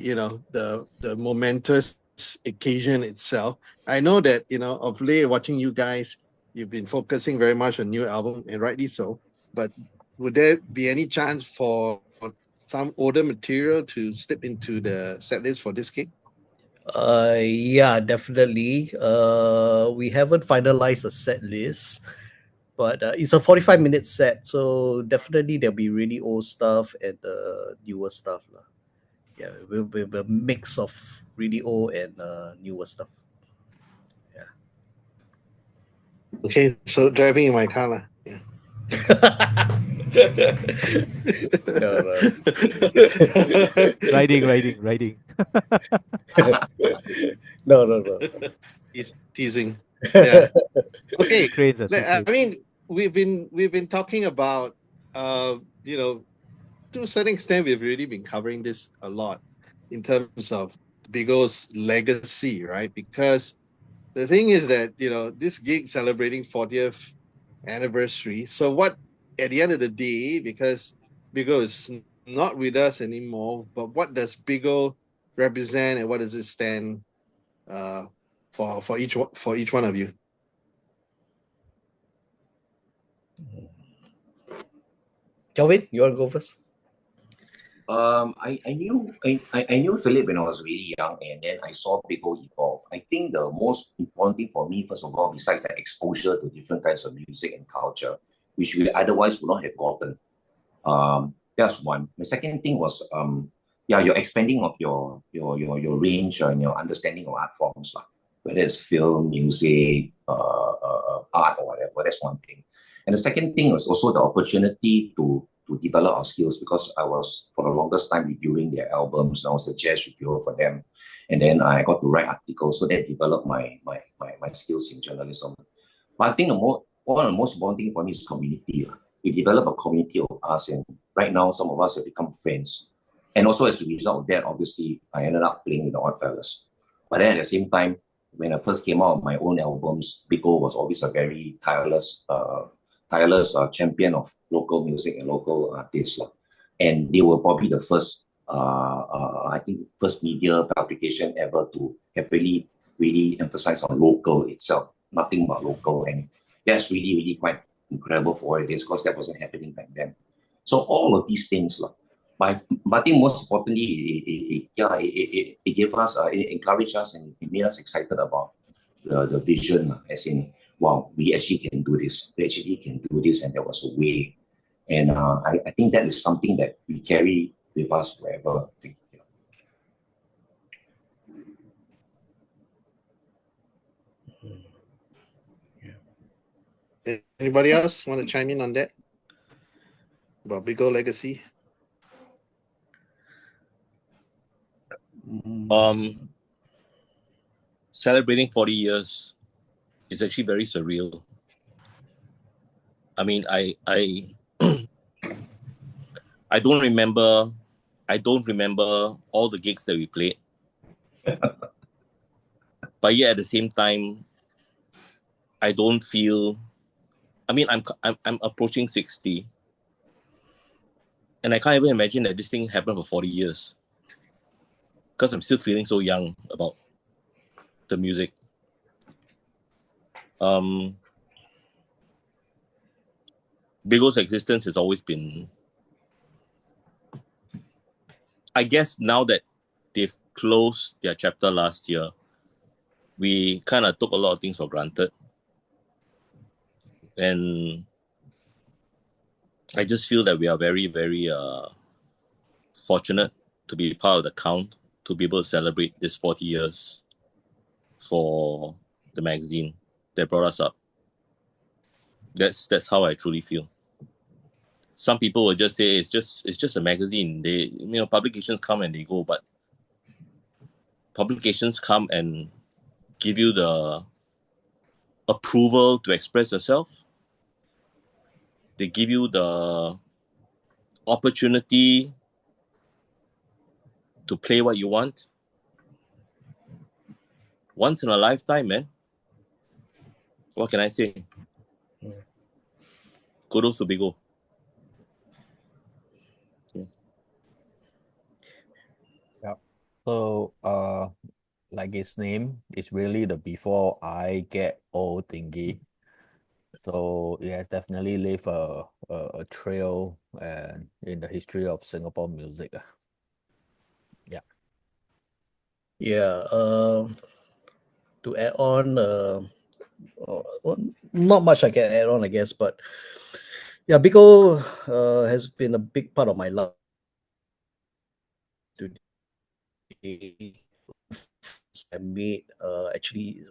Speaker 2: the momentous occasion itself. I know that of late watching you guys, you've been focusing very much on new album, and rightly so. But would there be any chance for some older material to slip into the set list for this gig?
Speaker 4: Yeah, definitely. We haven't finalized a set list, but it's a 45-minute set, so definitely there'll be really old stuff and newer stuff. Yeah, we'll a mix of really old and newer stuff. Yeah.
Speaker 2: Okay, so driving in my car, lah. Yeah.
Speaker 4: No, no.
Speaker 1: Riding.
Speaker 4: No.
Speaker 2: He's teasing. Yeah. Okay.
Speaker 1: Trains are
Speaker 2: I mean, we've been talking about to a certain extent we've really been covering this a lot in terms of Bigo's legacy, right? Because the thing is that this gig celebrating 40th anniversary. So what at the end of the day, because Bigo is not with us anymore, but what does Bigo represent and what does it stand for each one of you?
Speaker 4: Kelvin, you want to go first?
Speaker 5: I knew Philip when I was really young, and then I saw people evolve. I think the most important thing for me, first of all, besides that exposure to different kinds of music and culture, which we otherwise would not have gotten, that's one. The second thing was your expanding of your range and your understanding of art forms, whether it's film, music, art, or whatever. That's one thing. And the second thing was also the opportunity to develop our skills because I was, for the longest time, reviewing their albums. I was a jazz reviewer for them. And then I got to write articles, so that developed my skills in journalism. But I think one of the most important things for me is community. We develop a community of us, and right now, some of us have become friends. And also, as a result of that, obviously, I ended up playing with the Oddfellows. But then at the same time, when I first came out of my own albums, Bigo was always a very tireless champion of local music and local artists. And they were probably the first, I think, first media publication ever to have really, really emphasized on local itself, nothing but local. And that's really, really quite incredible for what it is because that wasn't happening back then. So all of these things, but I think most importantly, it gave us, it encouraged us and it made us excited about the vision, as in, wow, we actually can do this. We actually can do this, and there was a way. And I think that is something that we carry with us forever.
Speaker 2: Anybody else want to chime in on that? About Bigo legacy?
Speaker 3: Celebrating 40 years is actually very surreal. I mean, I don't remember all the gigs that we played. But yet at the same time, I don't feel I mean, I'm approaching 60, and I can't even imagine that this thing happened for 40 years. Because I'm still feeling so young about the music. Big O's existence has always been, I guess now that they've closed their chapter last year, we kind of took a lot of things for granted. And I just feel that we are very, very fortunate to be part of the count, to be able to celebrate this 40 years for the magazine that brought us up. That's how I truly feel. Some people will just say it's just a magazine. They, publications come and they go, but publications come and give you the approval to express yourself. They give you the opportunity to play what you want. Once in a lifetime, man. What can I say? Kudos to Big O.
Speaker 6: So, like its name, it's really the before I get old thingy. So it has definitely left a trail and in the history of Singapore music. Yeah.
Speaker 4: Yeah. To add on, well, not much I can add on, I guess, but yeah, Big O has been a big part of my life today. I made actually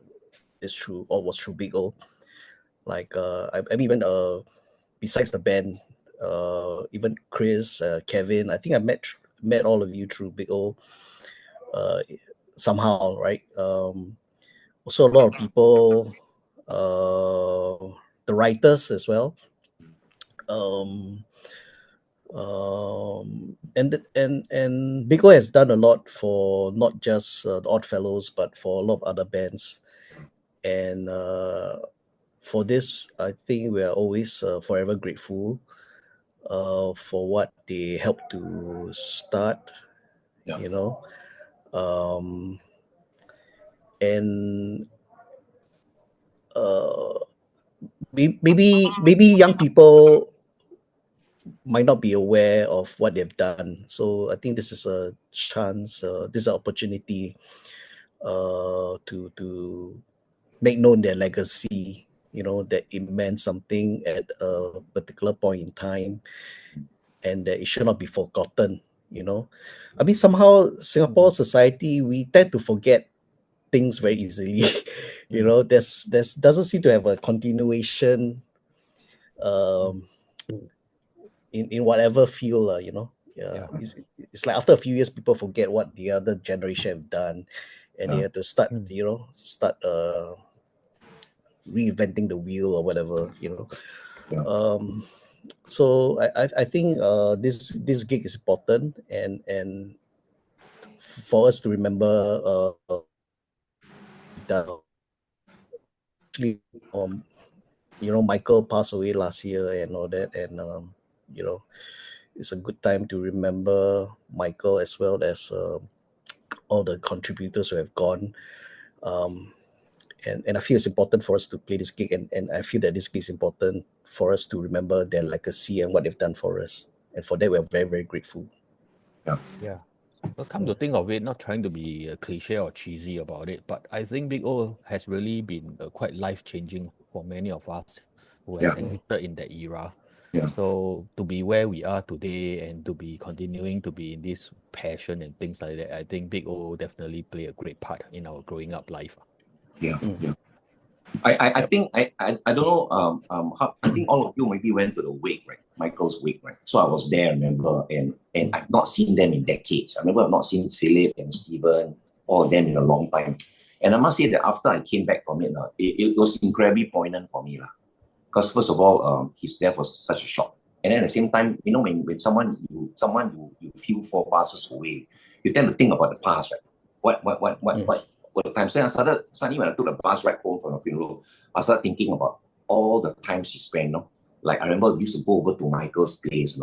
Speaker 4: is true or was through Big O. Like I'm even besides the band, even Chris, Kevin. I think I met all of you through Big O. Somehow, right? Also, a lot of people, the writers as well. And Big O has done a lot for not just the Oddfellows, but for a lot of other bands. And for this, I think we are always forever grateful for what they helped to start.
Speaker 5: Yeah.
Speaker 4: You know, and maybe young people might not be aware of what they've done. So I think this is a chance, this is an opportunity to make known their legacy. You know, that it meant something at a particular point in time, and that it should not be forgotten. You know, I mean, somehow Singapore society, we tend to forget things very easily. You know, there's doesn't seem to have a continuation in whatever field, you know.
Speaker 6: Yeah.
Speaker 4: It's like after a few years, people forget what the other generation have done, and they
Speaker 5: Yeah.
Speaker 4: have to start,
Speaker 6: Mm.
Speaker 4: you know, reinventing the wheel or whatever, you know.
Speaker 5: Yeah.
Speaker 4: So I think this gig is important, and for us to remember that actually you know, Michael passed away last year and all that, and you know, it's a good time to remember Michael as well as all the contributors who have gone. And I feel it's important for us to play this gig, and I feel that this gig is important for us to remember their legacy and what they've done for us. And for that, we're very, very grateful.
Speaker 6: Yeah. Well, come to think of it, not trying to be cliche or cheesy about it, but I think Big O has really been quite life-changing for many of us who has
Speaker 5: Yeah.
Speaker 6: existed in that era.
Speaker 5: Yeah.
Speaker 6: So to be where we are today and to be continuing to be in this passion and things like that, I think Big O definitely play a great part in our growing up life.
Speaker 5: Yeah. Yeah. I think I don't know how, I think all of you maybe went to the wake, right? Michael's wake, right? So I was there, remember, and I've not seen them in decades. I remember I've not seen Philip and Stephen, all of them in a long time. And I must say that after I came back from it, it was incredibly poignant for me. Because first of all, his death was such a shock. And then at the same time, you know, when someone you feel for passes away, you tend to think about the past, right? What the time. So I started suddenly when I took the bus ride home from the funeral, I started thinking about all the time she spent, like I remember we used to go over to Michael's place,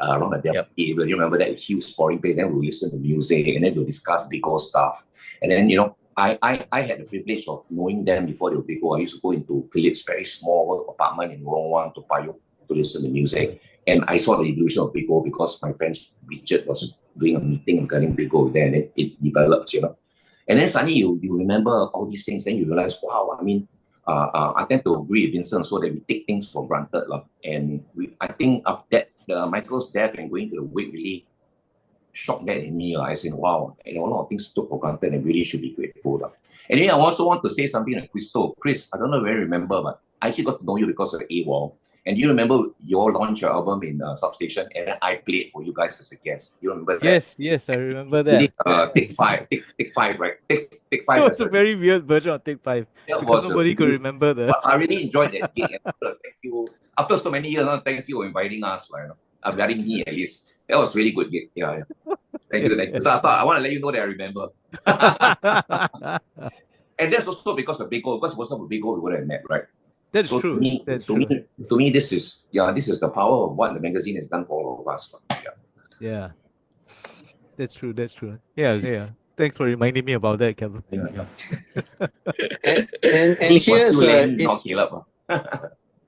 Speaker 5: around the Delta area. You remember that huge sporting place? Then we'll listen to music and then we'll discuss Bigo stuff. And then, I had the privilege of knowing them before they were Bigo. I used to go into Philip's very small apartment in Lorong 1 to Payo to listen to music. And I saw the evolution of Bigo because my friend Richard was doing a meeting regarding Bigo there, and it developed, And then suddenly you remember all these things, then you realize, wow, I mean, I tend to agree with Vincent so that we take things for granted. And I think of that, Michael's death and going to the wake really shocked that in me. I said, wow, a lot of things took for granted and really should be grateful. And then I also want to say something like Crystal. Chris, I don't know if you remember, but I actually got to know you because of AWOL. And you remember you all launched your album in Substation, and then I played for you guys as a guest. You remember that?
Speaker 1: Yes, I remember
Speaker 5: We did,
Speaker 1: that.
Speaker 5: Take Five, right? Take Five.
Speaker 1: It was a very weird version of Take 5
Speaker 5: That
Speaker 1: because
Speaker 5: was
Speaker 1: nobody could remember the.
Speaker 5: But I really enjoyed that gig. And thank you. After so many years, thank you for inviting us. Inviting me at least. That was really good gig. Yeah. Thank you. So I want to let you know that I remember. And that's also because of Bigo. Because it was not Bigo we would have met, right?
Speaker 1: That's
Speaker 5: So
Speaker 1: true.
Speaker 5: To me, this is the power of what the magazine has done for all of us.
Speaker 1: Yeah. That's true. Yeah. Thanks for reminding me about that, Kevin.
Speaker 5: Yeah.
Speaker 2: And here's
Speaker 5: not Caleb.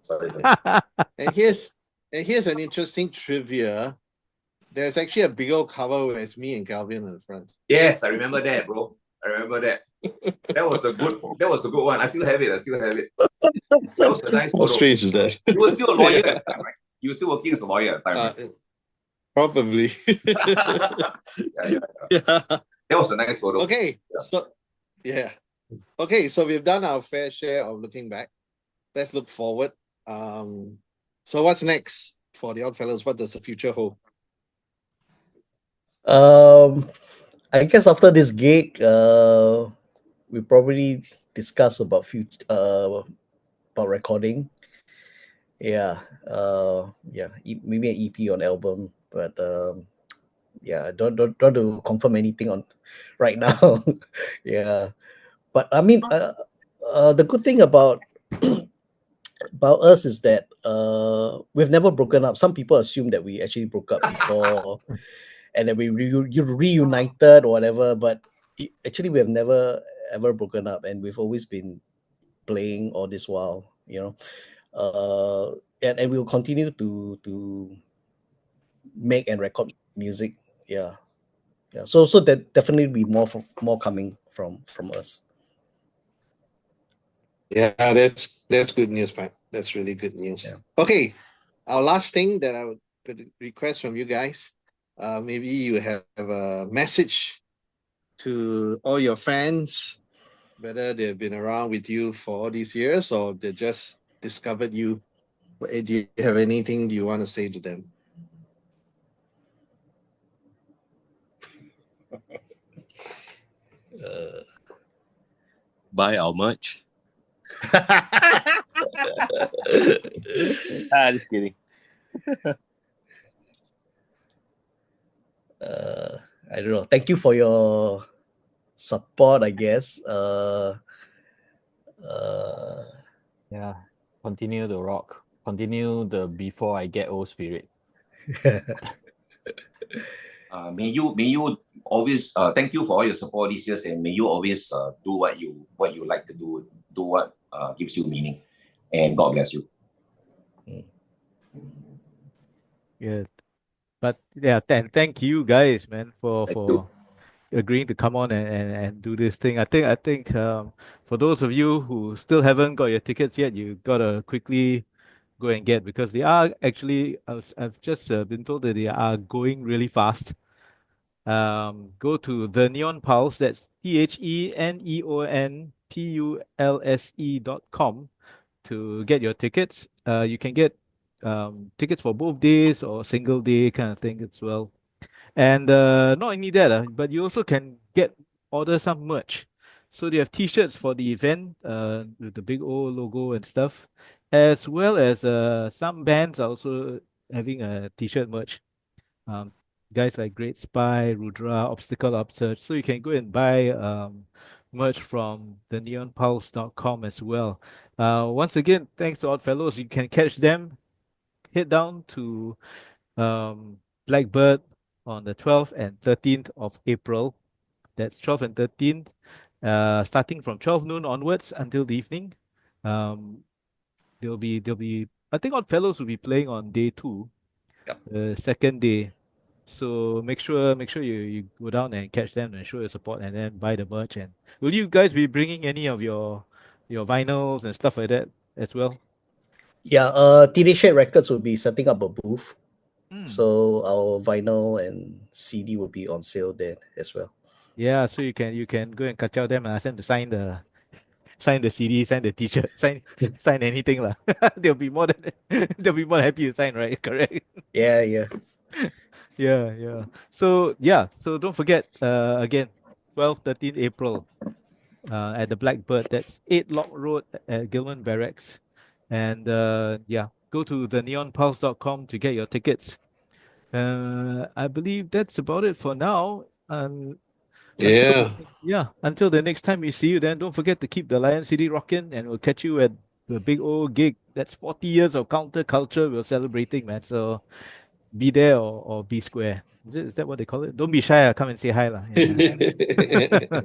Speaker 5: Sorry.
Speaker 2: and here's an interesting trivia. There's actually a Bigo cover where it's me and Calvin in the front.
Speaker 5: Yes, I remember that, bro. I remember that. That was the good one. I still have it. That was a nice photo.
Speaker 2: How strange is that?
Speaker 5: You were still a lawyer at the time, right? You were still working as a lawyer at the time, right?
Speaker 2: Probably.
Speaker 5: Yeah. That was a nice photo.
Speaker 2: Okay. Okay, so we've done our fair share of looking back. Let's look forward. So what's next for the Oddfellows? What does the future hold?
Speaker 4: I guess after this gig, we probably discuss about about recording. Yeah, maybe an EP on album, but yeah, don't to confirm anything on right now. Yeah, but I mean, the good thing about us is that we've never broken up. Some people assume that we actually broke up before and then we reunited or whatever, but actually we have never ever broken up, and we've always been playing all this while, and we'll continue to make and record music. Yeah. So that definitely be more coming from us.
Speaker 2: Yeah, that's good news, Pat. That's really good news.
Speaker 4: Yeah.
Speaker 2: Okay, our last thing that I would request from you guys, maybe you have a message to all your fans, whether they've been around with you for all these years or they just discovered you. Do you have anything you want to say to them?
Speaker 3: Buy our merch. Just kidding.
Speaker 4: I don't know. Thank you for your support, I guess.
Speaker 6: Yeah, continue the rock. Continue the before I get old spirit.
Speaker 5: May you always thank you for all your support these years, and may you always do what you like to do what gives you meaning, and God bless you.
Speaker 1: Yeah. But yeah, thank you guys, man, for agreeing to come on and do this thing. I think for those of you who still haven't got your tickets yet, you gotta quickly go and get, because they are actually I've just been told that they are going really fast. Go to the Neonpulse. That's TheNeonPulse.com to get your tickets. You can get tickets for both days or single day kind of thing as well. And not only that, but you also can order some merch. So they have T-shirts for the event with the big O logo and stuff, as well as some bands are also having a T-shirt merch. Guys like Great Spy, Rudra, Obstacle Upsurge. So you can go and buy merch from the neonpulse.com as well. Once again, thanks to Oddfellows. You can catch them. Head down to Blackbird on the 12th and 13th of April. That's 12th and 13th, starting from 12 noon onwards until the evening. Um, there'll be I think Oddfellows will be playing on day 2,
Speaker 4: Yep.
Speaker 1: the second day. So make sure you go down and catch them and show your support and then buy the merch. And will you guys be bringing any of your vinyls and stuff like that as well?
Speaker 4: Yeah, TD Shade Records will be setting up a booth.
Speaker 1: Mm.
Speaker 4: So our vinyl and CD will be on sale there as well.
Speaker 1: Yeah, so you can go and catch out them and ask them to sign the CD, sign the T-shirt, sign anything lah. They'll be more than they'll be more happy to sign, right? Correct.
Speaker 4: Yeah, yeah.
Speaker 1: Yeah. So don't forget again, 12, 13 April at the Blackbird. That's 8 Lock Road at Gilman Barracks. And go to the neonpulse.com to get your tickets. I believe that's about it for now. Until the next time we see you, then don't forget to keep the Lion City rocking, and we'll catch you at the big old gig. That's 40 years of counterculture we're celebrating, man. So be there or be square. Is that what they call it? Don't be shy. Come and say hi, lah. Yeah.